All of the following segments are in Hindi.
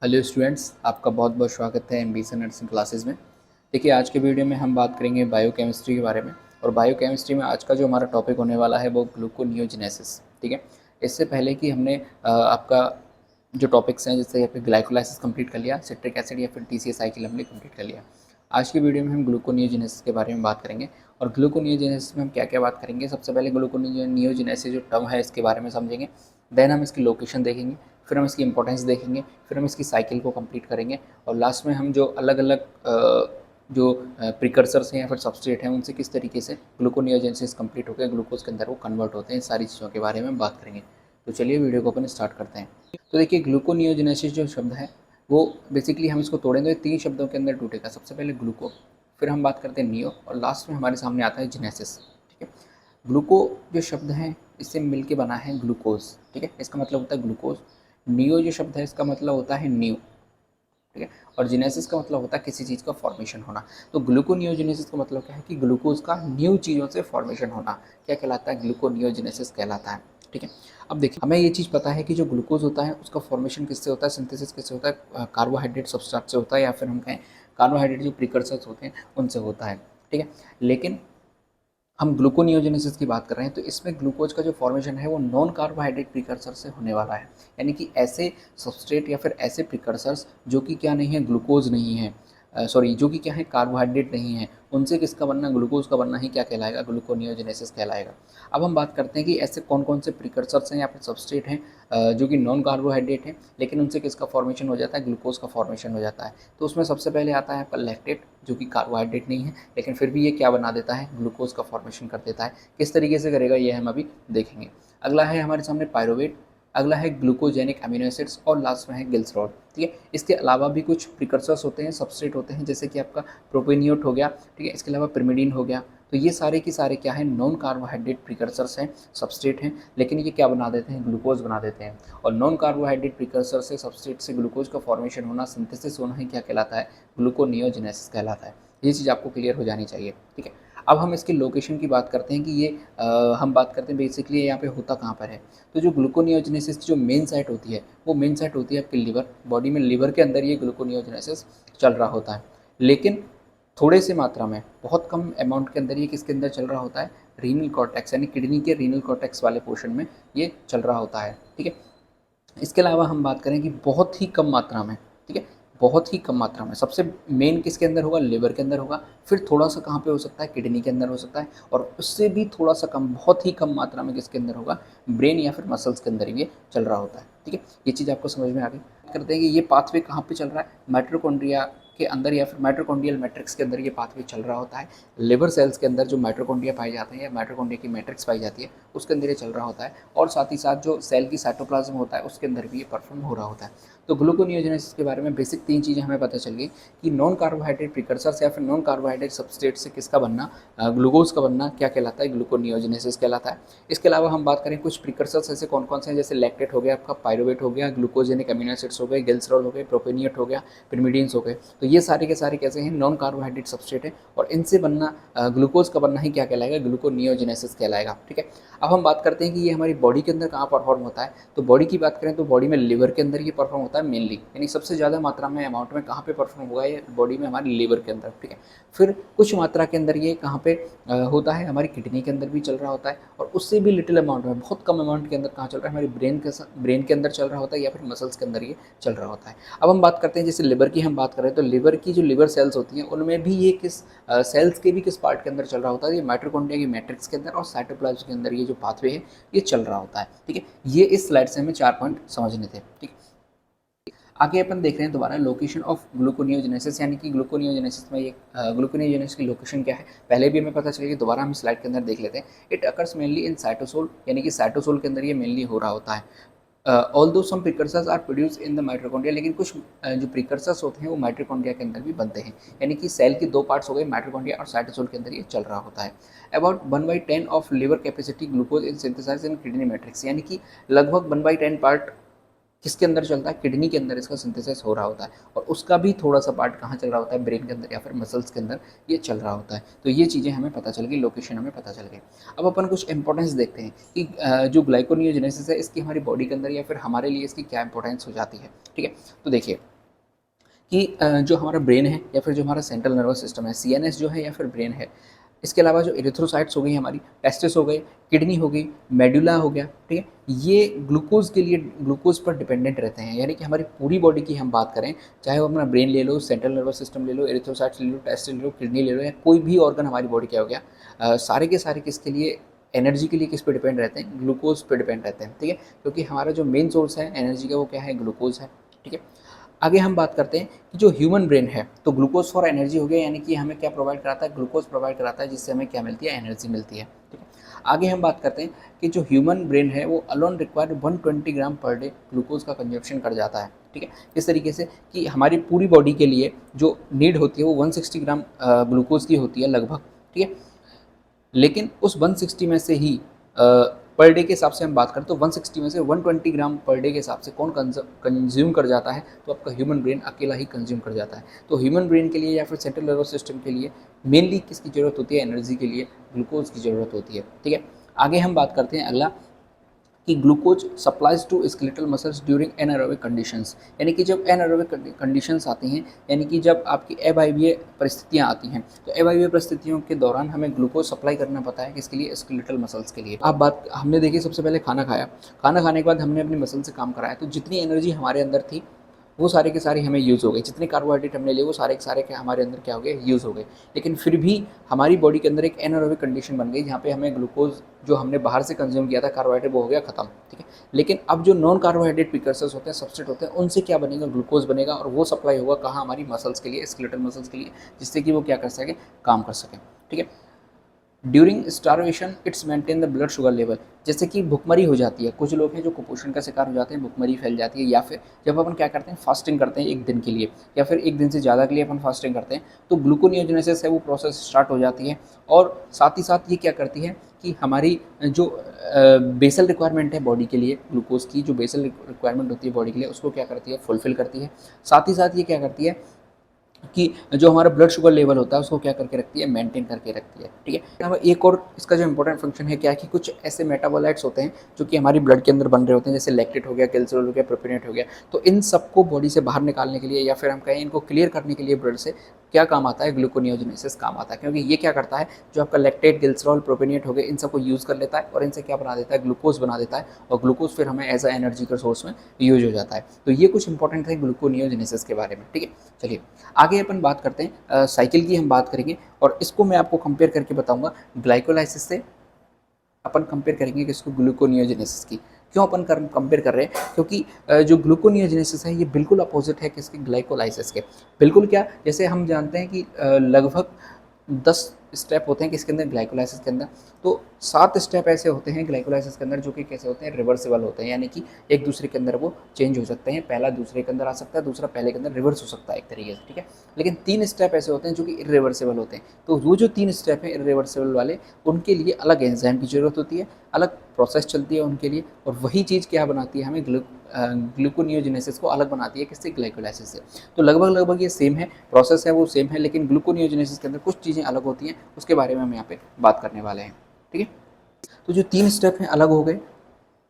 हेलो स्टूडेंट्स, आपका बहुत बहुत स्वागत है एमबीसी नर्सिंग क्लासेस में। देखिए, आज के वीडियो में हम बात करेंगे बायोकेमिस्ट्री के बारे में। और बायोकेमिस्ट्री में आज का जो हमारा टॉपिक होने वाला है वो ग्लूकोनियोजेनेसिस। ठीक है। इससे पहले कि हमने आपका जो टॉपिक्स हैं, जैसे यहाँ पे ग्लाइकोलाइसिस कंप्लीट कर लिया, सिट्रिक एसिड या फिर टीसीए साइकिल हमने कंप्लीट कर लिया। आज की वीडियो में हम ग्लूकोनियोजेनेसिस के बारे में बात करेंगे। और ग्लूकोनियोजेनेसिस में हम क्या क्या बात करेंगे, सबसे पहले ग्लूकोनियोजेनेसिस जो टर्म है इसके बारे में समझेंगे। देन हम इसकी लोकेशन देखेंगे, फिर हम इसकी इंपॉर्टेंस देखेंगे, फिर हम इसकी साइकिल को कंप्लीट करेंगे। और लास्ट में हम जो अलग अलग जो प्रिकर्सर्स हैं या फिर सबस्ट्रेट हैं उनसे किस तरीके से ग्लूकोनियोजेनेसिस कंप्लीट होकर ग्लूकोज के अंदर वो कन्वर्ट होते हैं, सारी चीज़ों के बारे में हम बात करेंगे। तो चलिए वीडियो को अपन स्टार्ट करते हैं। तो देखिए, ग्लूकोनियोजेनेसिस जो शब्द है वो बेसिकली हम इसको तोड़ेंगे तो 3 शब्दों के अंदर टूटेगा। सबसे पहले ग्लूको, फिर हम बात करते हैं नियो, और लास्ट में हमारे सामने आता है जेनेसिस। ठीक है। ग्लूको जो शब्द है इससे मिलके बना है ग्लूकोज। ठीक है, इसका मतलब होता है ग्लूकोज। नियो जो शब्द है इसका मतलब होता है न्यू। ठीक है। और जेनेसिस का मतलब होता है किसी चीज़ का फॉर्मेशन होना। तो ग्लूकोनियोजेनेसिस का मतलब क्या है कि ग्लूकोज का न्यू चीज़ों से फॉर्मेशन होना क्या कहलाता है, ग्लूकोनियोजेनेसिस कहलाता है। ठीक है। अब देखिए, हमें ये चीज़ पता है कि जो ग्लूकोज होता है उसका फॉर्मेशन किससे होता है, सिंथेसिस किससे होता है, कार्बोहाइड्रेट सब्सट्रेट से होता है, या फिर हम कहें कार्बोहाइड्रेट जो प्रिकर्सर्स होते हैं उनसे होता है। ठीक है। लेकिन हम ग्लूकोनियोजेनेसिस की बात कर रहे हैं तो इसमें ग्लूकोज का जो फॉर्मेशन है वो नॉन कार्बोहाइड्रेट प्रिकर्सर से होने वाला है। यानी कि ऐसे सबस्ट्रेट या फिर ऐसे प्रिकर्सर्स जो कि क्या नहीं है, ग्लूकोज नहीं है, सॉरी, जो कि क्या है, कार्बोहाइड्रेट नहीं है, उनसे किसका बनना, ग्लूकोज का बनना ही क्या कहलाएगा, ग्लूकोनियोजेनेसिस कहलाएगा। अब हम बात करते हैं कि ऐसे कौन कौन से प्रिकर्सर्स हैं या फिर सबस्ट्रेट हैं जो कि नॉन कार्बोहाइड्रेट हैं, लेकिन उनसे किसका फॉर्मेशन हो जाता है, ग्लूकोज का फॉर्मेशन हो जाता है। तो उसमें सबसे पहले आता है आपका लैक्टेट, जो कि कार्बोहाइड्रेट नहीं है, लेकिन फिर भी ये क्या बना देता है, ग्लूकोज का फॉर्मेशन कर देता है। किस तरीके से करेगा ये हम अभी देखेंगे। अगला है हमारे सामने पायरोवेट, अगला है ग्लूकोजेनिक अमीनो एसिड्स, और लास्ट में है गिल्सरॉल। ठीक है। इसके अलावा भी कुछ प्रिकर्सर्स होते हैं, सबस्ट्रेट होते हैं, जैसे कि आपका प्रोपेनियोट हो गया। ठीक है। इसके अलावा पिरिमिडीन हो गया। तो ये सारे के सारे क्या है, नॉन कार्बोहाइड्रेट प्रिकर्सर्स हैं, सबस्ट्रेट हैं, लेकिन ये क्या बना देते हैं, ग्लूकोज बना देते हैं। और नॉन कार्बोहाइड्रेट प्रिकर्सर से सबस्ट्रेट से ग्लूकोज का फॉर्मेशन होना, सिंथेसिस होना ही क्या कहलाता है, ग्लूकोनियोजेनेसिस कहलाता है। ये चीज़ आपको क्लियर हो जानी चाहिए। ठीक है। अब हम इसकी लोकेशन की बात करते हैं कि ये हम बात करते हैं बेसिकली यहाँ पे होता कहाँ पर है। तो जो ग्लूकोनियोजेनेसिस की जो मेन साइट होती है वो मेन साइट होती है आपकी लिवर, बॉडी में लिवर के अंदर ये ग्लूकोनियोजेनेसिस चल रहा होता है। लेकिन थोड़े से मात्रा में, बहुत कम अमाउंट के अंदर ये किसके अंदर चल रहा होता है, रीनल कॉर्टेक्स, यानी किडनी के रीनल कॉर्टेक्स वाले पोर्शन में ये चल रहा होता है। ठीक है। इसके अलावा हम बात करें कि बहुत ही कम मात्रा में, ठीक है, बहुत ही कम मात्रा में सबसे मेन किसके अंदर होगा, लिवर के अंदर होगा। फिर थोड़ा सा कहाँ पे हो सकता है, किडनी के अंदर हो सकता है। और उससे भी थोड़ा सा कम, बहुत ही कम मात्रा में किसके अंदर होगा, ब्रेन या फिर मसल्स के अंदर ये चल रहा होता है। ठीक है। ये चीज़ आपको समझ में आ गई। बात करते हैं कि ये पाथवे कहाँ पे चल रहा है, माइटोकॉन्ड्रिया के अंदर या फिर माइटोकॉन्ड्रियल मैट्रिक्स के अंदर ये पाथवे चल रहा होता है। लिवर सेल्स के अंदर जो माइटोकॉन्ड्रिया पाए जाते हैं या माइटोकॉन्ड्रिया की मैट्रिक्स पाई जाती है उसके अंदर ये चल रहा होता है। और साथ ही साथ जो सेल की साइटोप्लाज्म होता है उसके अंदर भी ये परफॉर्म हो रहा होता है। तो ग्लूकोनियोजेनेसिस के बारे में बेसिक 3 चीज़ें हमें पता चल गई कि नॉन कार्बोहाइड्रेट प्रिकर्सर्स या फिर नॉन कार्बोहाइड्रेट सबस्ट्रेट से किसका बनना, ग्लूकोज का बनना क्या कहलाता है, ग्लूकोनियोजेनेसिस कहलाता है। इसके अलावा हम बात करें कुछ प्रिकर्सर्स ऐसे कौन कौन से हैं, जैसे लैक्टेट हो गया, आपका पायरोवेट हो गया, ग्लूकोजेनिक अमीनो एसिड्स हो गए, गिल्सरॉल हो गए, प्रोपेनियट हो गया, पिरिमिडीन्स हो गए। तो ये सारे के सारे कैसे हैं, नॉन कार्बोहाइड्रेट सबस्ट्रेट है, और इनसे बनना ग्लूकोज का बनना ही क्या कहलाएगा, ग्लूकोनियोजेनेसिस कहलाएगा। ठीक है। अब हम बात करते हैं कि ये हमारी बॉडी के अंदर कहाँ परफॉर्म होता है। तो बॉडी की बात करें तो बॉडी में लिवर के अंदर ये परफॉर्म होता है मेनली, यानी सबसे ज़्यादा मात्रा में, अमाउंट में कहाँ पे परफॉर्म होगा, ये बॉडी में हमारी लिवर के अंदर। ठीक है। फिर कुछ मात्रा के अंदर ये कहाँ पे होता है, हमारी किडनी के अंदर भी चल रहा होता है। और उससे भी लिटिल अमाउंट में, बहुत कम अमाउंट के अंदर कहाँ चल रहा है, हमारी ब्रेन के अंदर चल रहा होता है, या फिर मसल्स के अंदर ये चल रहा होता है। अब हम बात करते हैं, जैसे लिवर की हम बात करें तो लिवर की जो लिवर सेल्स होती हैं उनमें भी ये किस सेल्स के भी किस पार्ट के अंदर चल रहा होता है, ये माइटोकॉन्ड्रिया की मैट्रिक्स के अंदर और साइटोप्लाज्म के अंदर ये जो पाथवे है ये चल रहा होता है। ठीक है। ये इस स्लाइड से हमें 4 पॉइंट समझने थे। ठीक है। आगे अपन देख रहे हैं दोबारा लोकेशन ऑफ ग्लूकोनियोजेनेसिस, यानी कि ग्लूकोनियोजेनेसिस में ये ग्लूकोनियोजेनेसिस की लोकेशन क्या है, पहले भी हमें पता चलेगी, दोबारा हम स्लाइड के अंदर देख लेते हैं। It occurs mainly in cytosol, यानी कि साइटोसोल के अंदर ये मेनली हो रहा होता है। Although some precursors are produce in the mitochondria, लेकिन कुछ जो प्रिकर्सर्स होते हैं वो माइटोकॉन्ड्रिया के अंदर भी बनते हैं। यानी कि सेल की 2 पार्ट्स हो गए, माइटोकॉन्ड्रिया और साइटोसोल के अंदर ये चल रहा होता है। About 1/10 of liver capacity glucose in synthesise in kidney matrix, यानी कि लगभग 1/10 पार्ट किसके अंदर चलता है, किडनी के अंदर इसका सिंथेसिस हो रहा होता है, और उसका भी थोड़ा सा पार्ट कहाँ चल रहा होता है, ब्रेन के अंदर या फिर मसल्स के अंदर ये चल रहा होता है। तो ये चीज़ें हमें पता चल गई, लोकेशन हमें पता चल गई। अब अपन कुछ इंपॉर्टेंस देखते हैं कि जो ग्लाइकोनियोजेनेसिस है इसकी हमारी बॉडी के अंदर या फिर हमारे लिए इसकी क्या इंपॉर्टेंस हो जाती है। ठीक है, तो देखिए कि जो हमारा ब्रेन है या फिर जो हमारा सेंट्रल नर्वस सिस्टम है, सीएनएस जो है या फिर ब्रेन है, इसके अलावा जो एरिथ्रोसाइट्स हो गई हमारी, टेस्टिस हो गए, किडनी हो गई, मेडुला हो गया, ठीक है, ये ग्लूकोज के लिए ग्लूकोज पर डिपेंडेंट रहते हैं। यानी कि हमारी पूरी बॉडी की हम बात करें, चाहे वो अपना ब्रेन ले लो, सेंट्रल नर्वस सिस्टम ले लो, एरिथ्रोसाइट्स ले लो, टेस्टिस ले लो, किडनी ले लो, या कोई भी ऑर्गन हमारी बॉडी क्या हो गया, सारे के सारे किसके लिए, एनर्जी के लिए किस पे डिपेंड रहते हैं, ग्लूकोज पे डिपेंड रहते हैं। ठीक है, क्योंकि हमारा जो मेन सोर्स है एनर्जी का वो क्या है, ग्लूकोज है। ठीक है, आगे हम बात करते हैं कि जो ह्यूमन ब्रेन है, तो ग्लूकोज फॉर एनर्जी हो गया, यानी कि हमें क्या प्रोवाइड कराता है, ग्लूकोज प्रोवाइड कराता है, जिससे हमें क्या मिलती है, एनर्जी मिलती है। ठीक है, आगे हम बात करते हैं कि जो ह्यूमन ब्रेन है वो अलोन रिक्वायर 120 ग्राम पर डे ग्लूकोज का कंजप्शन कर जाता है। ठीक है, इस तरीके से कि हमारी पूरी बॉडी के लिए जो नीड होती है वो 160 ग्राम ग्लूकोज की होती है लगभग। ठीक है, लेकिन उस 160 में से ही पर डे के हिसाब से हम बात करें तो 160 में से 120 ग्राम पर डे के हिसाब से कौन कंज्यूम कर जाता है, तो आपका ह्यूमन ब्रेन अकेला ही कंज्यूम कर जाता है। तो ह्यूमन ब्रेन के लिए या फिर सेंट्रल नर्वस सिस्टम के लिए मेनली किसकी ज़रूरत होती है, एनर्जी के लिए ग्लूकोज की ज़रूरत होती है। ठीक है, आगे हम बात करते हैं अगला कि glucose supplies to skeletal muscles during anaerobic conditions, यानी कि जब एनारोबिक कंडीशंस आती हैं, यानी कि जब आपकी अवायवीय परिस्थितियाँ आती हैं, तो अवायवीय परिस्थितियों के दौरान हमें ग्लूकोज सप्लाई करना पड़ता है किसके लिए, स्केलेटल मसल्स के लिए। आप बात हमने देखी, सबसे पहले खाना खाया, खाना खाने के बाद हमने अपनी मसल से काम कराया, तो जितनी एनर्जी हमारे अंदर थी वो सारे के सारे हमें यूज़ हो गए, जितने कार्बोहाइड्रेट हमने लिए वो सारे के सारे क्या हमारे अंदर क्या हो गए, यूज़ हो गए। लेकिन फिर भी हमारी बॉडी के अंदर एक एनारोबिक कंडीशन बन गई, जहाँ पे हमें ग्लूकोज जो हमने बाहर से कंज्यूम किया था कार्बोहाइड्रेट वो हो गया खत्म। ठीक है, लेकिन अब जो नॉन कार्बोहाइड्रेट प्रिकर्सर्स होते हैं, सबस्ट्रेट होते हैं, उनसे क्या बनेगा, ग्लूकोज बनेगा, और वो सप्लाई होगा कहाँ, हमारी मसल्स के लिए, स्केलेटल मसल्स के लिए, जिससे कि वो क्या कर सकें, काम कर सकें। ठीक है, during starvation it's maintain the blood sugar level, जैसे कि भुखमरी हो जाती है, कुछ लोग हैं जो कुपोषण का शिकार हो जाते हैं, भुखमरी फैल जाती है, या फिर जब अपन क्या करते हैं, फास्टिंग करते हैं एक दिन के लिए या फिर एक दिन से ज़्यादा के लिए अपन फास्टिंग करते हैं, तो ग्लूकोनियोजेनेसिस है वो प्रोसेस स्टार्ट हो जाती है। और साथ ही साथ ये क्या करती है कि हमारी जो बेसल रिक्वायरमेंट है बॉडी के लिए, ग्लूकोज की जो बेसल रिक्वायरमेंट होती है बॉडी के लिए, उसको क्या करती है, फुलफिल करती है। साथ ही साथ ये क्या करती है कि जो हमारा ब्लड शुगर लेवल होता है उसको क्या करके रखती है, मेंटेन करके रखती है। ठीक है, अब एक और इसका जो इंपॉर्टेंट फंक्शन है क्या है कि कुछ ऐसे मेटाबोलाइट्स होते हैं जो कि हमारी ब्लड के अंदर बन रहे होते हैं, जैसे लैक्टेट हो गया, कैल्सियोल हो गया, प्रोपिनेट हो गया। तो इन सबको बॉडी से बाहर निकालने के लिए या फिर हम कहें इनको क्लियर करने के लिए ब्लड से क्या काम आता है, ग्लूकोनियोजेनेसिस काम आता है, क्योंकि ये क्या करता है, जो आपका लैक्टेट, ग्लिसरॉल, प्रोपिनेट हो गए, इन सबको यूज़ कर लेता है और इनसे क्या बना देता है, ग्लूकोज बना देता है, और ग्लूकोज फिर हमें एज अ एनर्जी का सोर्स में यूज हो जाता है। तो ये कुछ इंपॉर्टेंट है ग्लूकोनियोजेनेसिस के बारे में। ठीक है, चलिए आगे अपन बात करते हैं साइकिल की, हम बात करेंगे, और इसको मैं आपको कंपेयर करके बताऊंगा ग्लाइकोलाइसिस से। अपन कंपेयर करेंगे कि इसको ग्लूकोनियोजेनेसिस की। क्यों अपन कंपेयर कर रहे हैं, क्योंकि जो ग्लूकोनियोजेनेसिस है ये बिल्कुल अपोजिट है किसके, ग्लाइकोलाइसिस के। बिल्कुल क्या, जैसे हम जानते हैं कि लगभग 10 स्टेप होते हैं किसके अंदर, ग्लाइकोलाइसिस के अंदर। तो 7 स्टेप ऐसे होते हैं ग्लाइकोलाइसिस के अंदर जो कि कैसे होते हैं, रिवर्सिबल होते हैं, यानी कि एक दूसरे के अंदर वो चेंज हो सकते हैं, पहला दूसरे के अंदर आ सकता है, दूसरा पहले के अंदर रिवर्स हो सकता है एक तरीके से। ठीक है, लेकिन 3 स्टेप ऐसे होते हैं जो कि इरिवर्सिबल होते हैं। तो वो जो 3 स्टेप हैं इरिवर्सिबल वाले, उनके लिए अलग एंजाइम की ज़रूरत होती है, अलग प्रोसेस चलती है उनके लिए, और वही चीज़ क्या बनाती है, हमें ग्लूकोनियोजेनेसिस को अलग बनाती है किससे, ग्लाइकोलाइसिस से। तो लगभग लगभग ये सेम है, प्रोसेस है वो सेम है, लेकिन ग्लूकोनियोजेनेसिस के अंदर कुछ चीज़ें अलग होती हैं, उसके बारे में हम यहाँ पे बात करने वाले हैं। ठीक है, तो जो 3 स्टेप हैं अलग हो गए,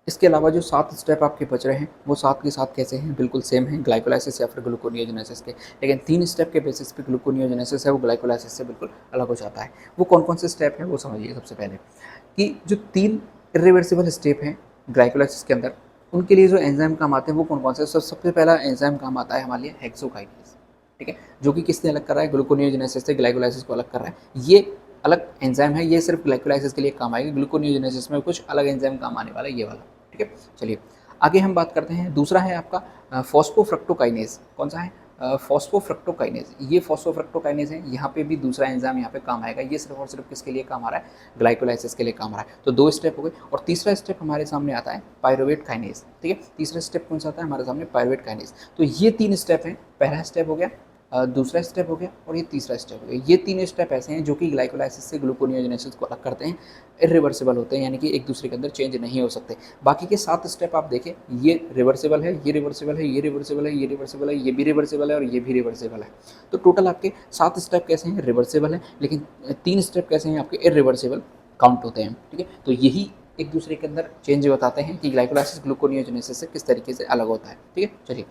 इसके अलावा जो 7 स्टेप आपके बच रहे हैं वो 7 के 7 कैसे हैं, बिल्कुल सेम हैं, ग्लाइकोलाइसिस या फिर ग्लूकोनियोजेनेसिस के। लेकिन 3 स्टेप के बेसिस पे ग्लूकोनियोजेनेसिस है वो ग्लाइकोलाइसिस से बिल्कुल अलग हो जाता है। वो कौन कौन से स्टेप हैं वो समझिए सबसे पहले, कि जो 3 इरिवर्सिबल स्टेप हैं ग्लाइकोलाइसिस के अंदर, उनके लिए जो एंजाइम काम आते हैं वो कौन कौन से, सबसे पहला एंजाइम काम आता है हमारे लिए हेक्सोकाइनेज। ठीक है, जो कि किसने अलग कर रहा है, ग्लूकोनियोजेनेसिस से ग्लाइकोलाइसिस को अलग कर रहा है। ये अलग एंजाइम है, ये सिर्फ ग्लाइकोलाइसिस के लिए काम आएगी, ग्लूकोनियोजेनेसिस में कुछ अलग एंजाइम काम आने वाला है, ये वाला। ठीक है, चलिए आगे हम बात करते हैं। दूसरा है आपका फॉस्फोफ्रक्टोकाइनेज। कौन सा है, फॉस्फोफ्रक्टोकाइनेज। ये फॉस्फोफ्रक्टोकाइनेज है, यहाँ पे भी दूसरा एंजाइम यहाँ पे काम आएगा। ये सिर्फ और सिर्फ किसके लिए काम आ रहा है, ग्लाइकोलाइसिस के लिए काम आ रहा है। तो 2 स्टेप हो गए, और तीसरा स्टेप हमारे सामने आता है पायरुवेट काइनेज। ठीक है, तीसरा स्टेप कौन सा आता है हमारे सामने, पायरुवेट काइनेज। तो ये 3 स्टेप हैं, पहला स्टेप हो गया दूसरा स्टेप हो गया और ये तीसरा स्टेप हो गया। ये तीन स्टेप ऐसे हैं जो कि ग्लाइकोलाइसिस से ग्लूकोनियोजेनेसिस को अलग करते हैं, इरिवर्सिबल होते हैं, यानी कि एक दूसरे के अंदर चेंज नहीं हो सकते। बाकी के 7 स्टेप आप देखें, ये रिवर्सिबल है, ये रिवर्सिबल है, ये रिवर्सिबल है, ये रिवर्सिबल है, ये भी रिवर्सिबल है और ये भी रिवर्सिबल है। तो टोटल आपके 7 स्टेप कैसे हैं, रिवर्सिबल है, लेकिन 3 स्टेप कैसे हैं, आपके इरिवर्सिबल काउंट होते हैं। ठीक है, तो यही एक दूसरे के अंदर चेंज बताते हैं कि ग्लाइकोलाइसिस ग्लूकोनियोजेनेसिस से किस तरीके से अलग होता है। ठीक है, चलिए,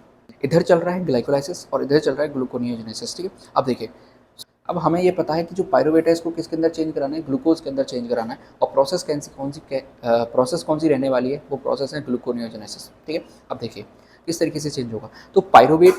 इधर चल रहा है ग्लाइकोलाइसिस और इधर चल रहा है ग्लूकोनियोजेनेसिस। ठीक है, अब देखिए, अब हमें ये पता है कि जो पायरुवेट है इसको किसके अंदर चेंज कराना है, ग्लूकोज के अंदर चेंज कराना है, और प्रोसेस प्रोसेस कौन सी रहने वाली है, वो प्रोसेस है ग्लूकोनियोजेनेसिस। ठीक है, अब देखिए किस तरीके से चेंज होगा। तो पायरुवेट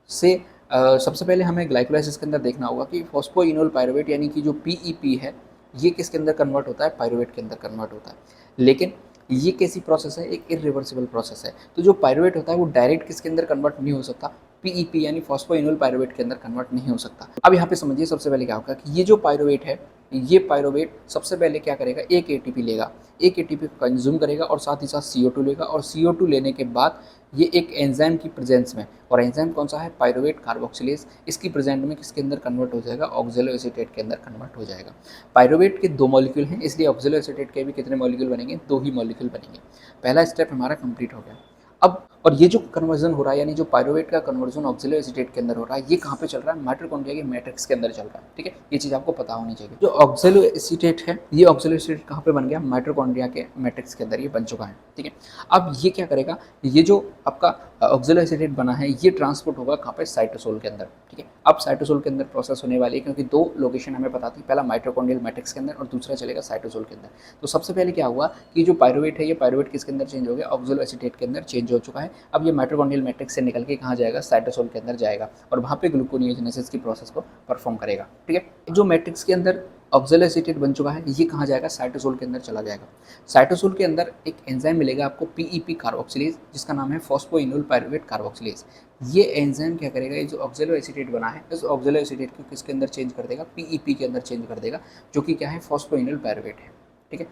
से सबसे पहले हमें ग्लाइकोलाइसिस के अंदर देखना होगा कि फॉस्फोइनोल पायरुवेट यानी कि जो पीईपी है, ये किसके अंदर कन्वर्ट होता है, पायरुवेट के अंदर कन्वर्ट होता है। लेकिन ये कैसी प्रोसेस है, एक इरिवर्सिबल प्रोसेस है। तो जो पायरुवेट होता है वो डायरेक्ट किसके अंदर कन्वर्ट नहीं हो सकता, पीईपी यानी फॉस्फोइनोल पायरुवेट के अंदर कन्वर्ट नहीं हो सकता। अब यहाँ पे समझिए सबसे पहले क्या होगा कि ये जो पायरुवेट है, ये पायरुवेट सबसे पहले क्या करेगा, एक एटीपी लेगा, एक एटीपी को कंज्यूम करेगा और साथ ही साथ CO2 लेगा, और CO2 लेने के बाद ये एक एंजाइम की प्रेजेंस में, और एंजाइम कौन सा है, पायरुवेट कार्बोक्सिलेज, इसकी प्रेजेंट में किसके अंदर कन्वर्ट हो जाएगा, ऑक्जेलो एसीटेट के अंदर कन्वर्ट हो जाएगा। पायरुवेट के 2 मॉलिक्यूल हैं, इसलिए ऑक्जेलो एसीटेट के भी कितने मॉलिक्यूल बनेंगे, 2 ही मॉलिक्यूल बनेंगे। पहला स्टेप हमारा कंप्लीट हो गया। अब और ये जो कन्वर्जन हो रहा है, यानी जो पायरुवेट का कन्वर्जन ऑक्जेलो एसीटेट के अंदर हो रहा है, ये कहाँ पे चल रहा है, माइटोकॉन्ड्रिया के मैट्रिक्स के अंदर चल रहा है। ठीक है, ये चीज़ आपको पता होनी चाहिए। जो ऑक्जेलो एसीटेट है, ये ऑक्जेलो एसीटेट कहाँ पे बन गया, माइटोकॉन्ड्रिया के मैट्रिक्स के अंदर ये बन चुका है। ठीक है, अब ये क्या करेगा, ये जो आपका ऑक्जेलो एसीटेट बना है, ये ट्रांसपोर्ट होगा कहाँ पे, साइटोसोल के अंदर। ठीक है, अब साइटोसोल के अंदर प्रोसेस होने वाली है, क्योंकि 2 लोकेशन हमें पता थी, पहला माइटोकॉन्ड्रियल मैट्रिक्स के अंदर और दूसरा चलेगा साइटोसोल के अंदर। तो सबसे पहले क्या हुआ कि जो पायरुवेट है, ये पायरुवेट किसके अंदर चेंज हो गया, ऑक्जेलो एसीटेट के अंदर चेंज हो चुका है। अब ये माइटोकॉन्ड्रियल मैट्रिक्स से निकल के कहाँ जाएगा, साइटोसोल के अंदर जाएगा और वहाँ पे ग्लूकोनियोजेनेसिस की प्रोसेस को परफॉर्म करेगा। ठीक है, जो मैट्रिक्स के अंदर ऑक्जेलो एसीटेट बन चुका है, ये कहाँ जाएगा, साइटोसोल के अंदर चला जाएगा। साइटोसोल के अंदर एक एंजाइम मिलेगा आपको, पीईपी कार्बोक्सिलेज, जिसका नाम है फॉस्फोइनोल पायरुवेट कार्बोक्सिलेज। ये एंजाइम क्या करेगा, ये जो ऑक्जेलो एसीटेट बना है, इस ऑक्जेलो एसीटेट को किसके अंदर चेंज कर देगा, पीईपी के अंदर चेंज कर देगा, जो कि क्या है, फॉस्फोइनोल पायरुवेट है। ठीक है,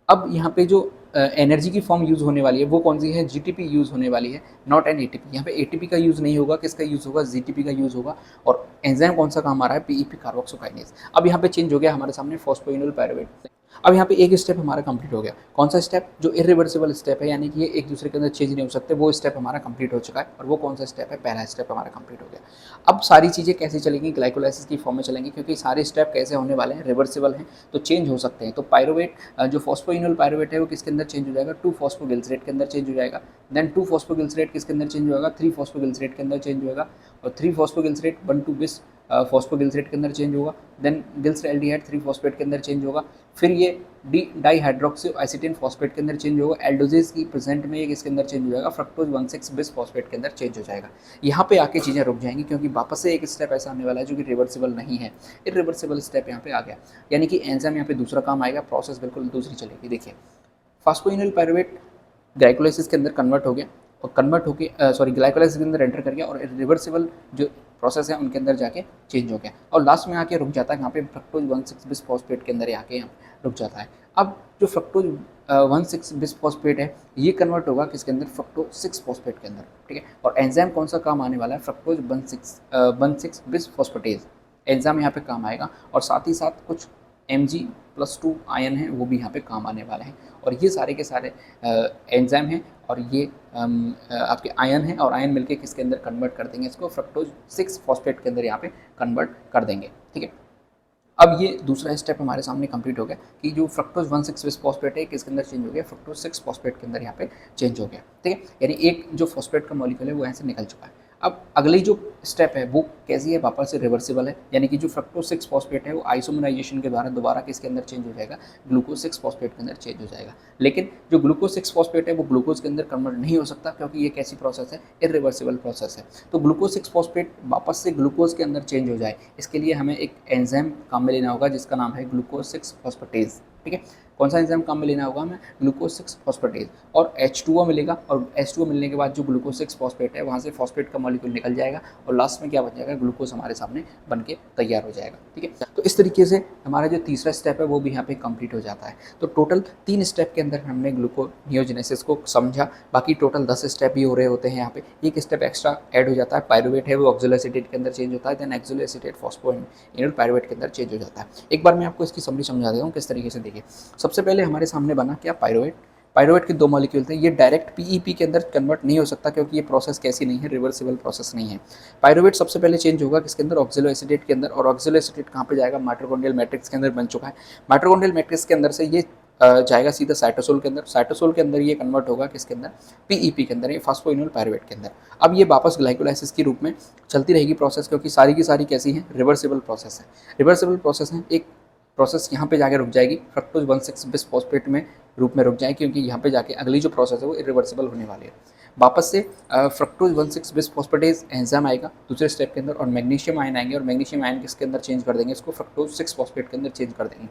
अब यहाँ पे जो एनर्जी की फॉर्म यूज़ होने वाली है वो कौन सी है, जीटीपी यूज़ होने वाली है, नॉट एन एटीपी। यहाँ पे एटीपी का यूज़ नहीं होगा, किसका यूज़ होगा, जीटीपी का यूज़ होगा। और एंजाइम कौन सा काम आ रहा है, पीईपी कार्बोक्सोकाइनेज। अब यहाँ पे चेंज हो गया हमारे सामने फॉस्फोइनोल पायरुवेट। अब यहाँ पे एक स्टेप हमारा कंप्लीट हो गया, कौन सा स्टेप, जो इरिवर्सिबल स्टेप है, यानी कि ये एक दूसरे के अंदर चेंज नहीं हो सकते, वो स्टेप हमारा कंप्लीट हो चुका है। और वो कौन सा स्टेप है, पहला स्टेप हमारा कंप्लीट हो गया। अब सारी चीज़ें कैसे चलेंगी, ग्लाइकोलाइसिस की फॉर्म में चलेंगी, क्योंकि सारे स्टेप कैसे होने वाले हैं, रिवर्सिबल हैं, तो चेंज हो सकते हैं। तो पायरुवेट जो फॉस्फोइनोल पायरुवेट है वो किसके अंदर चेंज हो जाएगा, 2-फॉस्फोग्लिसरेट के अंदर चेंज हो जाएगा। देन 2-फॉस्फोग्लिसरेट किसके अंदर चेंज होगा, 3-फॉस्फोग्लिसरेट के अंदर चेंज होगा। और 3-फॉस्फोग्लिसरेट 1,2-bis फॉस्फोगिल्सरेट के अंदर चेंज होगा। देन गिल्सरैल्डिहाइड 3-फॉस्फेट के अंदर चेंज होगा। फिर ये डाईहाइड्रोक्सी एसिटिन फॉस्फेट के अंदर चेंज होगा। एल्डोजेज की प्रेजेंट में ये किसके अंदर चेंज हो जाएगा, फ्रक्टोज 1,6-bis फॉस्फेट के अंदर चेंज हो जाएगा। यहाँ पे आके चीज़ें रुक जाएंगी, क्योंकि वापस से एक स्टेप ऐसा आने वाला है जो कि रिवर्सिबल नहीं है, इरिवर्सिबल स्टेप यहाँ पे आ गया। यानी कि एंजाइम यहाँ पे दूसरा काम आएगा, प्रोसेस बिल्कुल दूसरी चलेगी। देखिए, फॉस्फोइनोल पायरुवेट ग्लाइकोलाइसिस के अंदर कन्वर्ट हो गया, और कन्वर्ट होके ग्लाइकोलाइसिस के अंदर एंटर कर गया, और रिवर्सिबल जो प्रोसेस है उनके अंदर जाके चेंज हो गया, और लास्ट में आके रुक जाता है यहाँ पे फ्रक्टोज 1,6-bis फॉस्फेट के अंदर आके रुक जाता है। अब जो फ्रक्टोज 1,6-bis फॉस्फेट है, ये कन्वर्ट होगा किसके अंदर, फ्रक्टोज 6-फॉस्फेट के अंदर। ठीक है, और एंजाइम कौन सा काम आने वाला है, फ्रक्टोज 1,6-bis फॉस्फेटेज एंजाइम यहाँ पे काम आएगा, और साथ ही साथ कुछ Mg+2 आयन है वो भी यहाँ पे काम आने वाले हैं। और ये सारे के सारे एंजाइम हैं, और ये आपके आयन हैं, और आयन मिलके किसके अंदर कन्वर्ट कर देंगे, इसको फ्रक्टोज 6-फॉस्फेट के अंदर यहाँ पे कन्वर्ट कर देंगे। ठीक है, अब ये दूसरा स्टेप हमारे सामने कंप्लीट हो गया कि जो फ्रक्टोज 1,6-bis फॉस्फेट है किसके अंदर चेंज हो गया, फ्रक्टोज 6-फॉस्फेट के अंदर यहाँ पे चेंज हो गया। ठीक है, यानी एक जो फॉस्फेट का मॉलिक्यूल है वो यहाँ से निकल चुका है। अब अगली जो स्टेप है वो कैसी है, वापस से रिवर्सिबल है, यानी कि जो फ्रक्टोज 6-फॉस्फेट है वो आइसोमराइजेशन के द्वारा दोबारा किसके अंदर चेंज हो जाएगा, ग्लूकोज 6-फॉस्फेट के अंदर चेंज हो जाएगा। लेकिन जो ग्लूकोज 6-फॉस्फेट है वो ग्लूकोज के अंदर कन्वर्ट नहीं हो सकता, क्योंकि ये कैसी प्रोसेस है, इरिवर्सिबल प्रोसेस है। तो ग्लूकोज 6-फॉस्फेट वापस से ग्लूकोज के अंदर चेंज हो जाए, इसके लिए हमें एक एंजाइम काम में लेना होगा जिसका नाम है ग्लूकोज 6-फॉस्फेटेज। ठीक है, कौन सा एंजाइम काम में लेना होगा हमें, ग्लूकोज 6 फॉस्फेटेज, और H2O मिलेगा, और H2O मिलने के बाद जो ग्लूकोज 6 फॉस्फेट है वहाँ से फॉस्फेट का मॉलिक्यूल निकल जाएगा और लास्ट में क्या बन जाएगा, ग्लूकोज हमारे सामने बन के तैयार हो जाएगा। ठीक है, तो इस तरीके से हमारा जो तीसरा स्टेप है वो भी यहाँ पे कंप्लीट हो जाता है। तो टोटल 3 स्टेप के अंदर हमने ग्लूकोनियोजेनेसिस को समझा, बाकी टोटल 10 स्टेप ही हो रहे होते हैं। यहाँ पे एक स्टेप एक्स्ट्रा ऐड हो जाता है, पायरुवेट है वो ऑक्सोलोएसिटेट के अंदर चेंज होता है, देन ऑक्सोलोएसिटेट फॉस्फोइनोल पायरुवेट के अंदर चेंज हो जाता है। एक बार मैं आपको इसकी समरी समझा देता हूँ किस तरीके से। देखिए, सबसे पहले हमारे सामने बना क्या, पायरुवेट। पायरुवेट के 2 मॉलिक्यूल थे, ये डायरेक्ट पीईपी के अंदर कन्वर्ट नहीं हो सकता क्योंकि ये प्रोसेस कैसी नहीं है, रिवर्सिबल प्रोसेस नहीं है। पायरुवेट सबसे पहले चेंज होगा किसके अंदर, ऑक्सोलोएसिटेट के अंदर, और ऑक्सोलोएसिटेट कहाँ पे जाएगा, माइटोकॉन्ड्रियल मैट्रिक्स के अंदर बन चुका है। माइटोकॉन्ड्रियल मैट्रिक्स के अंदर से ये जाएगा सीधा साइटोसोल के अंदर, साइटोसोल के अंदर ये कन्वर्ट होगा किसके अंदर, पीईपी के अंदर, ये फॉस्फोइनोल पायरुवेट के अंदर। अब ये वापस ग्लाइकोलाइसिस के रूप में चलती रहेगी प्रोसेस, क्योंकि सारी की सारी कैसी है, रिवर्सिबल प्रोसेस है। रिवर्सिबल प्रोसेस है, एक प्रोसेस यहाँ पे जाके रुक जाएगी, फ्रक्टोज 1,6 बिसफॉस्फेट में रूप में रुक जाएगी, क्योंकि यहाँ पे जाके अगली जो प्रोसेस है वो इरिवर्सिबल होने वाली है। वापस से फ्रक्टोज 1,6 बिसफॉस्फेटेज एंजाइम आएगा दूसरे स्टेप के अंदर, और मैग्नीशियम आयन आएंगे, और मैग्नीशियम आयन किसके अंदर चेंज कर देंगे, इसको फ्रक्टोज 6 फॉस्फेट के अंदर चेंज कर देंगे।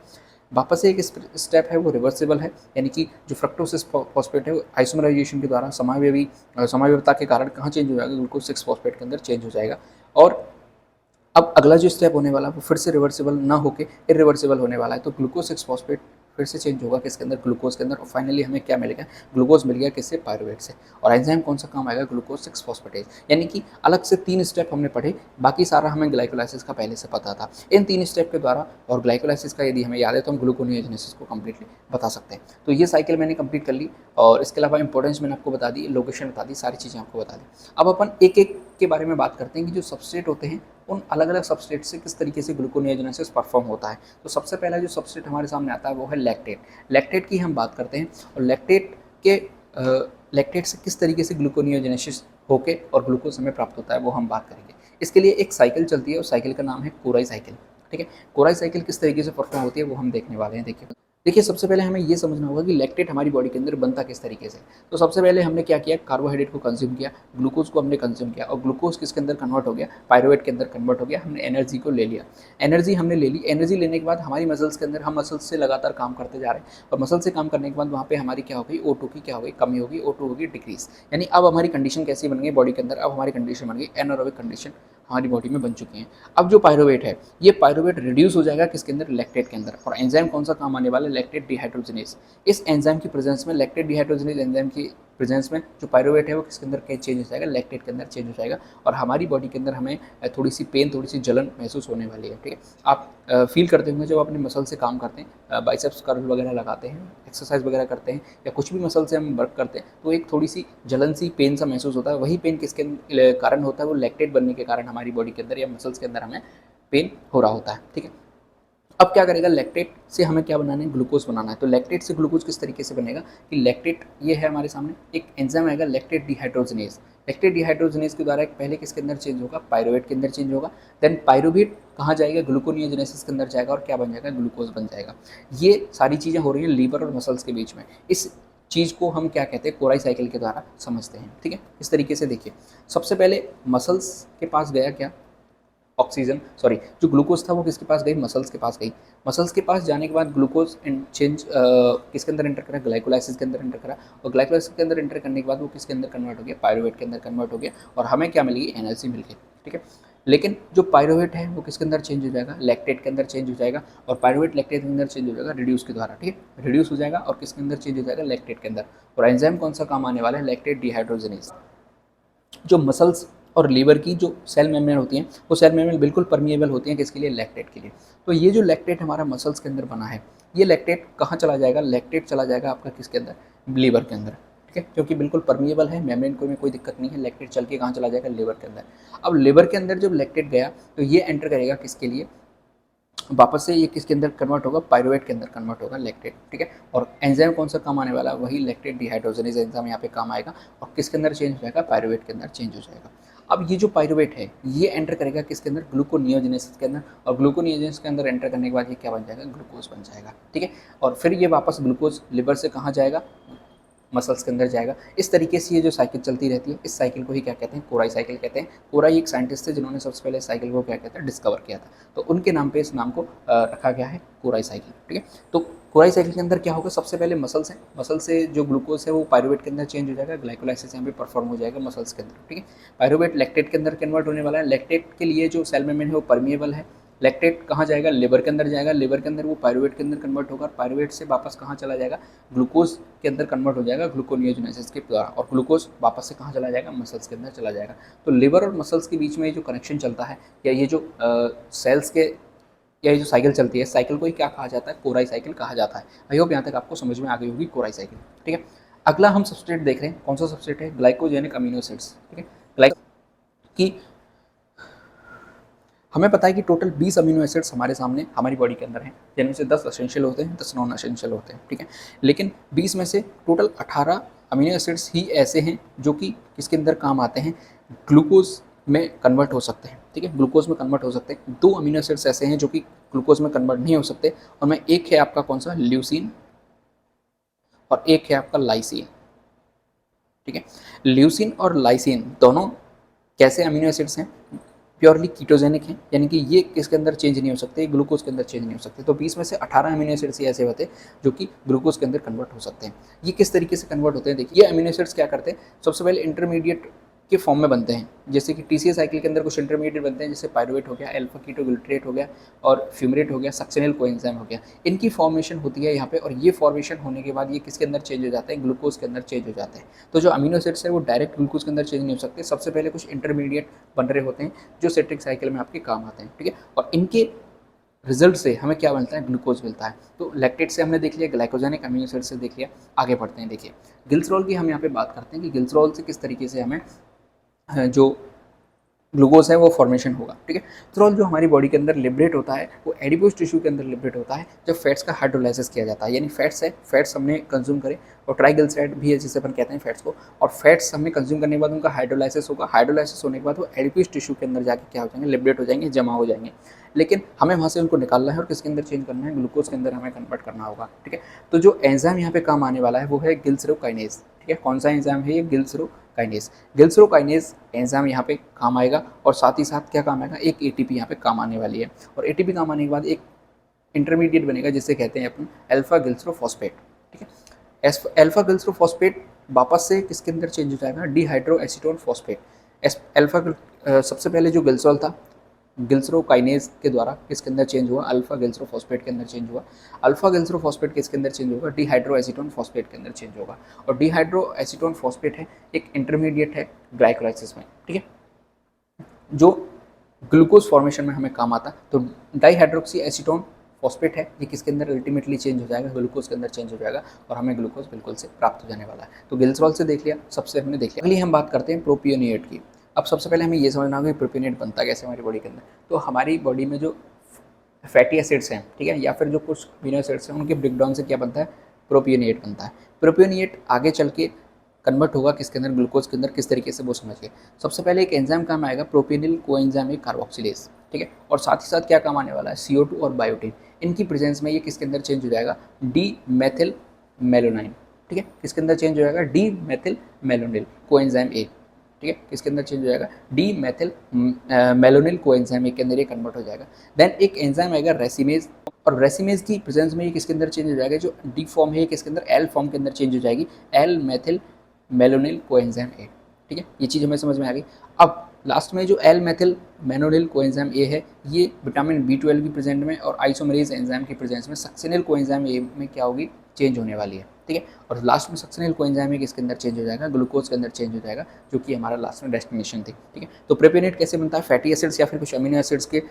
वापस से एक स्टेप है वो रिवर्सिबल है, यानी कि जो फ्रक्टोज 6 फॉस्फेट है वो आइसोमराइजेशन के द्वारा समावयवता के कारण कहाँ चेंज हो जाएगा, ग्लूकोज 6 फॉस्फेट के अंदर चेंज हो जाएगा। और अब अगला जो स्टेप होने वाला है वो फिर से रिवर्सिबल ना होके इरिवर्सिबल होने वाला है। तो ग्लूकोज 6 फॉस्फेट फिर से चेंज होगा किसके अंदर, ग्लूकोज के अंदर, और फाइनली हमें क्या मिलेगा, ग्लूकोज मिल गया किससे, पायरुवेट से। और एंजाइम कौन सा काम आएगा, ग्लूकोज 6 फॉस्फेटेज। यानी कि अलग से 3 स्टेप हमने पढ़े, बाकी सारा हमें ग्लाइकोलाइसिस का पहले से पता था। इन 3 स्टेप के द्वारा और ग्लाइकोलाइसिस का यदि हमें याद है तो हम ग्लूकोनियोजेनेसिस को कम्प्लीटली बता सकते हैं। तो ये साइकिल मैंने कंप्लीट कर ली, और इसके अलावा इंपॉर्टेंस मैंने आपको बता दी, लोकेशन बता दी, सारी चीज़ें आपको बता दी। अब अपन एक एक के बारे में बात करते हैं कि जो सबस्ट्रेट होते हैं उन अलग अलग सबस्ट्रेट से किस तरीके से ग्लूकोनियोजेनेसिस परफॉर्म होता है। तो सबसे पहला जो सबस्ट्रेट हमारे सामने आता है वो है लैक्टेट। लैक्टेट की हम बात करते हैं, और लैक्टेट से किस तरीके से ग्लूकोनियोजेनेसिस होके और ग्लूकोज हमें प्राप्त होता है वो हम बात करेंगे। इसके लिए एक साइकिल चलती है, उस साइकिल का नाम है कोराई साइकिल। ठीक है, कोराई साइकिल किस तरीके से परफॉर्म होती है वो हम देखने वाले हैं। देखिए सबसे पहले हमें ये समझना होगा कि लैक्टेट हमारी बॉडी के अंदर बनता किस तरीके से। तो सबसे पहले हमने क्या किया, कार्बोहाइड्रेट को कंज्यूम किया, ग्लूकोज को हमने कंज्यूम किया, और ग्लूकोज किसके अंदर कन्वर्ट हो गया, पायरुवेट के अंदर कन्वर्ट हो गया, हमने एनर्जी को ले लिया। एनर्जी हमने ले ली, एनर्जी लेने के बाद हमारी मसल्स के अंदर हम मसल्स से लगातार काम करते जा रहे हैं, और मसल से काम करने के बाद वहाँ पे हमारी क्या हो गई, O2 की क्या हो गई, कमी होगी, O2 होगी डिक्रीज। यानी अब हमारी कंडीशन कैसी बन गई बॉडी के अंदर, अब हमारी कंडीशन बन गई एनारोबिक कंडीशन हमारी बॉडी में बन चुकी है। अब जो पायरुवेट है ये पायरुवेट रिड्यूस हो जाएगा किसके अंदर, लैक्टेट के अंदर, और एंजाइम कौन सा काम आने वाला है, लैक्टेट डिहाइड्रोजनेज। इस एंजाइम की प्रेजेंस में, लैक्टेट डिहाइड्रोजनेज एंजाइम की प्रेजेंस में जो पायरुवेट है वो किसके अंदर चेंज हो जाएगा, लैक्टेट के अंदर चेंज हो जाएगा, और हमारी बॉडी के अंदर हमें थोड़ी सी पेन, थोड़ी सी जलन महसूस होने वाली है। ठीक है, आप फील करते होंगे जब अपने मसल से काम करते हैं, बाइसेप्स कर्ल वगैरह लगाते हैं, एक्सरसाइज वगैरह करते हैं, या कुछ भी मसल से हम वर्क करते हैं, तो एक थोड़ी सी जलन सी पेन सा महसूस होता है। वही पेन किसके कारण होता है, वो लैक्टेट बनने के कारण हमारी बॉडी के अंदर या मसल्स के अंदर हमें पेन हो रहा होता है। ठीक है, अब क्या करेगा, लैक्टेट से हमें क्या बनाना है, ग्लूकोज बनाना है। तो लैक्टेट से ग्लूकोज किस तरीके से बनेगा कि लैक्टेट ये है हमारे सामने, एक एंजाइम आएगा लैक्टेट डिहाइड्रोजनेज। लैक्टेट डिहाइड्रोजनेज के द्वारा एक पहले किसके अंदर चेंज होगा, पायरुवेट के अंदर चेंज होगा, देन पायरुवेट कहाँ जाएगा, ग्लूकोनियोजेनेसिस के अंदर जाएगा, और क्या बन जाएगा, ग्लूकोज बन जाएगा। ये सारी चीज़ें हो रही हैं लीवर और मसल्स के बीच में। इस चीज़ को हम क्या कहते हैं, कोराई साइकिल के द्वारा समझते हैं। ठीक है, इस तरीके से देखिए, सबसे पहले मसल्स के पास गया क्या, जो ग्लूकोज था वो किसके पास गई, मसल्स के पास गई। मसल्स के पास जाने के बाद ग्लूकोज चेंज किसके अंदर एंटर करा, ग्लाइकोलाइसिस के अंदर एंटर करा, और ग्लाइकोलाइसिस के अंदर एंटर करने के बाद वो किसके अंदर कन्वर्ट हो गया, पायरुवेट के अंदर कन्वर्ट हो गया, और हमें क्या मिल गई, एनर्जी मिल गई। ठीक है, लेकिन जो पायरुवेट है वो किसके अंदर चेंज हो जाएगा, लैक्टेट के अंदर चेंज हो जाएगा, और पायरुवेट लैक्टेट के अंदर चेंज हो जाएगा रिड्यूस के द्वारा। ठीक है, रिड्यूस हो जाएगा और किसके अंदर चेंज हो जाएगा, लैक्टेट के अंदर। और एंजाइम कौन सा काम आने वाला है, लैक्टेट डिहाइड्रोजनेज। जो मसल्स और लीवर की जो सेल मेम्ब्रेन होती हैं वो सेल मेम्ब्रेन बिल्कुल परमिएबल होती हैं किसके लिए, लैक्टेट के लिए। तो ये जो लैक्टेट हमारा मसल्स के अंदर बना है, ये लैक्टेट कहाँ चला जाएगा, लैक्टेट चला जाएगा आपका किसके अंदर, लीवर के अंदर। ठीक है, क्योंकि बिल्कुल परमिएबल है, मेम्ब्रेन को में कोई दिक्कत नहीं है, लैक्टेट चल के कहाँ चला जाएगा, लीवर के अंदर। अब लीवर के अंदर जब लैक्टेट गया तो ये एंटर करेगा किसके लिए, वापस से ये किसके अंदर कन्वर्ट होगा, पायरुवेट के अंदर कन्वर्ट होगा लैक्टेट। ठीक है, और एंजाइम कौन सा काम आने वाला है, वही लैक्टेट डिहाइड्रोजनेज एंजाइम यहाँ पे काम आएगा, और किसके अंदर चेंज हो जाएगा, पायरुवेट के अंदर चेंज हो जाएगा। अब ये जो पायरुवेट है ये एंटर करेगा किसके अंदर, ग्लूकोनियोजेनेसिस के अंदर, और ग्लूकोनियोजेनेसिस के अंदर एंटर करने के बाद ये क्या बन जाएगा, ग्लूकोज बन जाएगा। ठीक है, और फिर ये वापस ग्लूकोज लिवर से कहाँ जाएगा, मसल्स के अंदर जाएगा। इस तरीके से ये जो साइकिल चलती रहती है, इस साइकिल को ही क्या कहते हैं, कोराई साइकिल कहते हैं। कोराई एक साइंटिस्ट थे जिन्होंने सबसे पहले साइकिल को क्या कहते हैं, डिस्कवर किया था, तो उनके नाम पे इस नाम को रखा गया है कोराई साइकिल। ठीक है, तो कोराई साइकिल के अंदर क्या होगा, सबसे पहले मसल्स हैं, मसल से जो ग्लूकोज है वो पायरुवेट के अंदर चेंज हो जाएगा, ग्लाइकोलाइसिस यहाँ पे परफॉर्म हो जाएगा मसल्स के अंदर, ठीक है। पायरुवेट लैक्टेट के अंदर कन्वर्ट होने वाला है, लैक्टेट के लिए जो सेल मेम्ब्रेन है वो परमिएबल है, लैक्टेट कहाँ जाएगा, लिवर के अंदर जाएगा, लिवर के अंदर वो पायरुवेट के अंदर कन्वर्ट होगा, पायरुवेट से वापस कहाँ चला जाएगा, ग्लूकोज के अंदर कन्वर्ट हो जाएगा ग्लूकोनियोजेनेसिस के द्वारा, और ग्लूकोज वापस से कहाँ चला जाएगा, मसल्स के अंदर चला जाएगा। तो लिवर और मसल्स के बीच में जो कनेक्शन चलता है, या ये जो सेल्स के या ये जो साइकिल चलती है, साइकिल को ही क्या कहा जाता है, कोराई साइकिल कहा जाता है। आई होप यहाँ तक आपको समझ में आ गई होगी कोराई साइकिल, ठीक है। अगला हम सबस्ट्रेट देख रहे हैं, कौन सा सबस्ट्रेट है, ग्लाइकोजेनिक अमीनो एसिड्स, ठीक है। ग्लाइक की हमें पता है कि टोटल 20 अमीनो एसिड्स हमारे सामने हमारी बॉडी के अंदर हैं, जिनमें से 10 असेंशियल होते हैं, 10 नॉन असेंशियल होते हैं, ठीक है। लेकिन 20 में से टोटल 18 अमीनो एसिड्स ही ऐसे हैं जो कि किसके अंदर काम आते हैं, ग्लूकोज में कन्वर्ट हो सकते हैं, ठीक है, ग्लूकोज में कन्वर्ट हो सकते हैं। 2 अमीनो एसिड्स ऐसे हैं जो कि ग्लूकोज में कन्वर्ट नहीं हो सकते, और में एक है आपका कौन सा, ल्यूसीन, और एक है आपका लाइसिन, ठीक है। ल्यूसीन और लाइसिन दोनों कैसे अमीनो एसिड्स हैं, प्योरली कीटोजेनिक हैं, यानी कि ये किसके अंदर चेंज नहीं हो सकते, ग्लूकोज के अंदर चेंज नहीं हो सकते। तो 20 में से 18 अमीनो एसिड्स ऐसे होते हैं जो कि ग्लूकोज के अंदर कन्वर्ट हो सकते हैं। ये किस तरीके से कन्वर्ट होते हैं, देखिए ये अमीनो एसिड्स क्या करते हैं, सबसे पहले इंटरमीडिएट के फॉर्म में बनते हैं, जैसे कि टीसीए साइकिल के अंदर कुछ इंटरमीडिएट बनते हैं, जैसे पायरुवेट हो गया, अल्फा कीटोग्लूटरेट हो गया, और फ्यूमरेट हो गया, सक्सेनिल कोएंजाइम हो गया। इनकी फॉर्मेशन होती है यहाँ पे, और ये फॉर्मेशन होने के बाद ये किसके अंदर चेंज हो जाते हैं, ग्लूकोज के अंदर चेंज हो जाते हैं। तो जो अमीनो एसिड्स है वो डायरेक्ट ग्लूकोज के अंदर चेंज नहीं हो सकते, सबसे पहले कुछ इंटरमीडिएट बन रहे होते हैं जो सिट्रिक साइकिल में आपके काम आते हैं, ठीक है। और इनके रिजल्ट से हमें क्या मिलता है, ग्लूकोज मिलता है। तो लैक्टेट से हमने देख लिया, ग्लाइकोजेनिक अमीनो एसिड से देख लिया, आगे बढ़ते हैं। देखिए गिल्सरॉल की हम यहाँ पे बात करते हैं कि गिल्सरॉल से किस तरीके से हमें जो ग्लूकोज है वो फॉर्मेशन होगा, ठीक है। ग्लिसरॉल जो हमारी बॉडी के अंदर लिबरेट होता है वो एडिपोज टिश्यू के अंदर लिबरेट होता है जब फैट्स का हाइड्रोलाइसिस किया जाता है, यानी फैट्स है, फैट्स हमने कंज्यूम करे, और ट्राइग्लिसराइड भी है जिसे अपन कहते हैं फैट्स को, और फैट्स हमने कंज्यूम करने के बाद उनका हाइड्रोलाइसिस होगा, हाइड्रोलाइसिस होने के बाद वो एडिपोज टिश्यू के अंदर जाके क्या हो जाएंगे, लिबरेट हो जाएंगे, जमा हो जाएंगे। लेकिन हमें वहाँ से उनको निकालना है और किसके अंदर चेंज करना है, ग्लूकोज के अंदर हमें कन्वर्ट करना होगा, ठीक है। तो जो एंजाइम यहाँ पे काम आने वाला है वो है गिल्सरोकाइनेज, ठीक है। कौन सा एंजाइम है ये, गिल्सरोकाइनेज। गिल्सरोकाइनेज एंजाइम यहाँ पे काम आएगा, और साथ ही साथ क्या काम आएगा, एक एटीपी यहाँ पे काम आने वाली है, और एटीपी काम आने के बाद एक इंटरमीडिएट बनेगा जिसे कहते हैं अपन अल्फा गिल्सरोफॉस्फेट, ठीक है। अल्फा गिल्सरोफॉस्फेट वापस से किसके अंदर चेंज हो जाएगा, डिहाइड्रो एसीटोन फॉस्फेट। अल्फा सबसे पहले जो गिल्सरॉल था, गिल्सरोकाइनेज के द्वारा किसके अंदर चेंज हुआ, अल्फा गिल्सरोफॉस्फेट के अंदर चेंज हुआ। अल्फा गिल्सरोफॉस्फेट किसके अंदर चेंज होगा, डिहाइड्रो एसीटोन फॉस्फेट के अंदर चेंज होगा, और डिहाइड्रो एसीटोन फॉस्फेट है एक इंटरमीडिएट है ग्लाइकोलाइसिस में, ठीक है, जो ग्लूकोज फॉर्मेशन में हमें काम आता है। तो डाईहाइड्रोक्सी एसीटोन फॉस्फेट है, ये किसके अंदर अल्टीमेटली चेंज हो जाएगा, ग्लूकोज के अंदर चेंज हो जाएगा, और हमें ग्लूकोज बिल्कुल से प्राप्त हो जाने वाला है। तो गिल्सरॉल से देख लिया, सबसे हमने देख लिया। अगली हम बात करते हैं प्रोपियोनिएट की। अब सबसे पहले हमें ये समझना होगा कि प्रोपियोनिएट बनता कैसे हमारी बॉडी के अंदर। तो हमारी बॉडी में जो फैटी एसिड्स हैं, ठीक है, या फिर जो कुछ अमीनो एसिड्स हैं, उनके ब्रेकडाउन से क्या बनता है, प्रोपियोनिएट बनता है। प्रोपियोनिएट आगे चल के कन्वर्ट होगा किसके अंदर, ग्लूकोज के अंदर, किस तरीके से वो समझिए। सबसे पहले एक एंजाइम काम आएगा, प्रोपियोनिल कोएंजाइम कार्बोक्सिलेज, ठीक है, और साथ ही साथ क्या काम आने वाला है, CO2 और बायोटिन। इनकी प्रेजेंस में ये किसके अंदर चेंज हो जाएगा, डी मेथिल मेलोनाइन, ठीक है, किसके अंदर चेंज हो जाएगा, डी मेथिल मेलोनिल कोएंजाइम ए, ठीक है, किसके अंदर चेंज हो जाएगा, डी मेथिल मेलोनिल कोएंजाइम ए के अंदर ये कन्वर्ट हो जाएगा। देन एक एंजाइम आएगा रेसिमेज, और रेसिमेज की प्रेजेंस में ये किसके अंदर चेंज हो जाएगा, जो डी फॉर्म है किसके अंदर, एल फॉर्म के अंदर चेंज हो जाएगी, एल मेथिल मेलोनिल कोएंजाइम ए, ठीक है, ये चीज़ हमें समझ में आ गई। अब लास्ट में जो एल मेथिल मेनोनिल कोएंजाइम ए है, ये विटामिन B12 की प्रेजेंट में और आइसोमरेज एंजाइम की प्रेजेंस में सक्सेनिल कोएंजाइम ए में क्या होगी, चेंज होने वाली है, ठीक है। और लास्ट में सक्सेनिल कोएंजाइम ए किसके अंदर चेंज हो जाएगा, ग्लूकोज के अंदर चेंज हो जाएगा, जो कि हमारा लास्ट में डेस्टिनेशन थी, ठीक है। तो प्रोपियोनेट कैसे बनता है, फैटी एसिड्स या फिर कुछ अमीनो एसिड्स के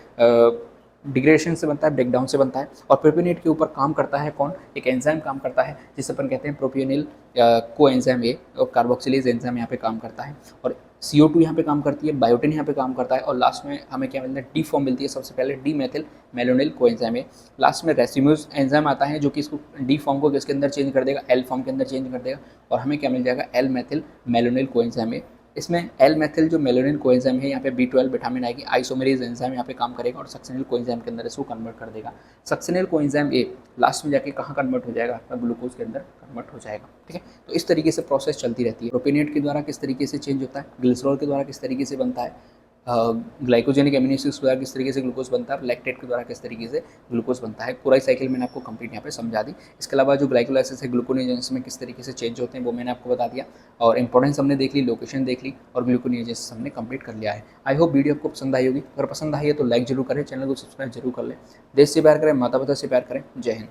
डिग्रेडेशन से बनता है, ब्रेकडाउन से बनता है। और प्रोपियोनेट के ऊपर काम करता है कौन, एक एंजाइम काम करता है जिसे अपन कहते हैं प्रोपियोनिल कोएंजाइम ए, और कार्बोक्सिलेज एंजाइम यहाँ पे काम करता है, और CO2 यहाँ पे काम करती है, बायोटिन यहाँ पे काम करता है, और लास्ट में हमें क्या मिलता है, डी फॉर्म मिलती है, सबसे पहले D methyl malonyl coenzyme A. Last में रेसिम्यूज एंजाइम आता है जो कि इसको डी फॉर्म को किसके अंदर चेंज कर देगा, एल फॉर्म के अंदर चेंज कर देगा, और हमें क्या मिल जाएगा, एल मेथिल मेलोनिल कोएंजाइम ए। इसमें एल मेथिल जो मेलोनिन कोएंजाइम है, यहाँ पे B12 विटामिन आएगी, आइसोमेरेज एंजाइम यहाँ पे काम करेगा और सक्सेनिल कोएंजाइम के अंदर इसको कन्वर्ट कर देगा। सक्सेनिल कोएंजाइम ए लास्ट में जाके कहाँ कन्वर्ट हो जाएगा, आपका ग्लूकोज के अंदर कन्वर्ट हो जाएगा, ठीक है। तो इस तरीके से प्रोसेस चलती रहती है। प्रोपियोनेट के द्वारा किस तरीके से चेंज होता है, ग्लिसरॉल के द्वारा किस तरीके से बनता है, ग्लाइकोजेनिक एमिनो एसिड्स के द्वारा किस तरीके से ग्लूकोज बनता है और लैक्टेट के द्वारा किस तरीके से ग्लूकोज बनता है, पूरा साइकिल मैंने आपको कंप्लीट यहाँ पे समझा दी। इसके अलावा जो ग्लाइकोलाइसिस है ग्लूकोनियोजेनेसिस में किस तरीके से चेंज होते हैं वो मैंने आपको बता दिया, और इंपॉर्टेंस हमने देख ली, लोकेशन देख ली, और ग्लूकोनियोजेनेसिस हमने कंप्लीट कर लिया है। आई होप वीडियो आपको पसंद आई होगी। अगर पसंद आई है तो लाइक जरूर करें, चैनल को सब्सक्राइब जरूर कर लें। देश से प्यार करें, माता पिता से प्यार करें। जय हिंद।